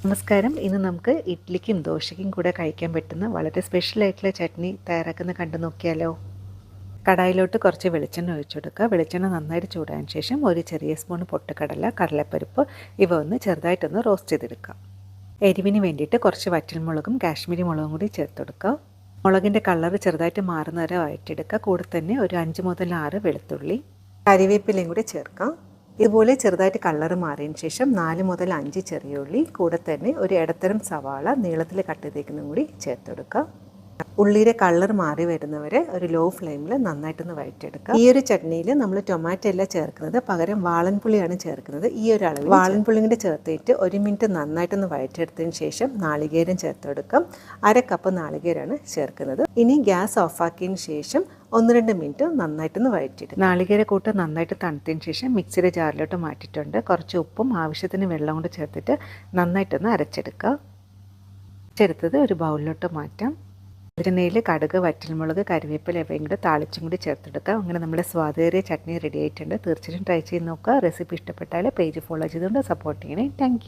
നമസ്കാരം. ഇന്ന് നമുക്ക് ഇഡ്ഡലിക്കും ദോശയ്ക്കും കൂടെ കഴിക്കാൻ പറ്റുന്ന വളരെ സ്പെഷ്യലായിട്ടുള്ള ചട്നി തയ്യാറാക്കുന്നത് കണ്ടു നോക്കിയാലോ. കടായിലോട്ട് കുറച്ച് വെളിച്ചെണ്ണ ഒഴിച്ചു കൊടുക്കുക. വെളിച്ചെണ്ണ നന്നായിട്ട് ചൂടായതിനു ശേഷം ഒരു ചെറിയ സ്പൂൺ പൊട്ടുകടല, കടലപ്പരിപ്പ് ഇവ ഒന്ന് ചെറുതായിട്ടൊന്ന് റോസ്റ്റ് ചെയ്തെടുക്കുക. എരിവിന് വേണ്ടിയിട്ട് കുറച്ച് വറ്റൽമുളകും കാശ്മീരി മുളകും കൂടി ചേർത്ത് കൊടുക്കുക. മുളകിൻ്റെ കളർ ചെറുതായിട്ട് മാറുന്നവരെ വഴറ്റിയെടുക്കുക. കൂടെ തന്നെ ഒരു 5 മുതൽ 6 വെളുത്തുള്ളി, കറിവേപ്പിലയും കൂടി ചേർക്കാം. ഇതുപോലെ ചെറുതായിട്ട് കളർ മാറിയതിന് ശേഷം 4 മുതൽ 5 ചെറിയ ഉള്ളി, കൂടെ തന്നെ ഒരു ഇടത്തരം സവാള നീളത്തിൽ കട്ട് ചെയ്തേക്കുന്നതും കൂടി ചേർത്ത് കൊടുക്കുക. ഉള്ളിയുടെ കളർ മാറി വരുന്നവരെ ഒരു ലോ ഫ്ലെയിമിൽ നന്നായിട്ടൊന്ന് വഴറ്റിയെടുക്കുക. ഈ ഒരു ചട്നിയിൽ നമ്മൾ ടൊമാറ്റോ അല്ല ചേർക്കുന്നത്, പകരം വാളൻപുളിയാണ് ചേർക്കുന്നത്. ഈ ഒരു അളവിൽ വാളൻപുളി കൂടി ചേർത്തിട്ട് 1 മിനിറ്റ് നന്നായിട്ടൊന്ന് വഴറ്റിയെടുത്തതിന് ശേഷം നാളികേരം ചേർത്ത് കൊടുക്കാം. 1/2 കപ്പ് നാളികേരമാണ് ചേർക്കുന്നത്. ഇനി ഗ്യാസ് ഓഫാക്കിയതിന് ശേഷം 1-2 മിനിറ്റ് നന്നായിട്ടൊന്ന് വഴറ്റിയിട്ട് നാളികേര കൂട്ട് നന്നായിട്ട് തണുത്തതിന് ശേഷം മിക്സിയുടെ ജാറിലോട്ട് മാറ്റിയിട്ടുണ്ട്. കുറച്ച് ഉപ്പും ആവശ്യത്തിന് വെള്ളം കൊണ്ട് ചേർത്തിട്ട് നന്നായിട്ടൊന്ന് അരച്ചെടുക്കുക. അരച്ചെടുത്തത് ഒരു ബൗളിലോട്ട് മാറ്റാം. വെളിച്ചെണ്ണയിൽ കടുക്, വറ്റൽമുളക്, കറിവേപ്പില ഇവയും കൂടെ താളിച്ചും കൂടി ചേർത്തെടുക്കുക. അങ്ങനെ നമ്മുടെ സ്വാദേറിയ ചട്നി റെഡി ആയിട്ടുണ്ട്. തീർച്ചയായിട്ടും ട്രൈ ചെയ്ത് നോക്കുക. റെസിപ്പി ഇഷ്ടപ്പെട്ടാൽ പേജ് ഫോളോ ചെയ്തുകൊണ്ട് സപ്പോർട്ട് ചെയ്യണേ. താങ്ക്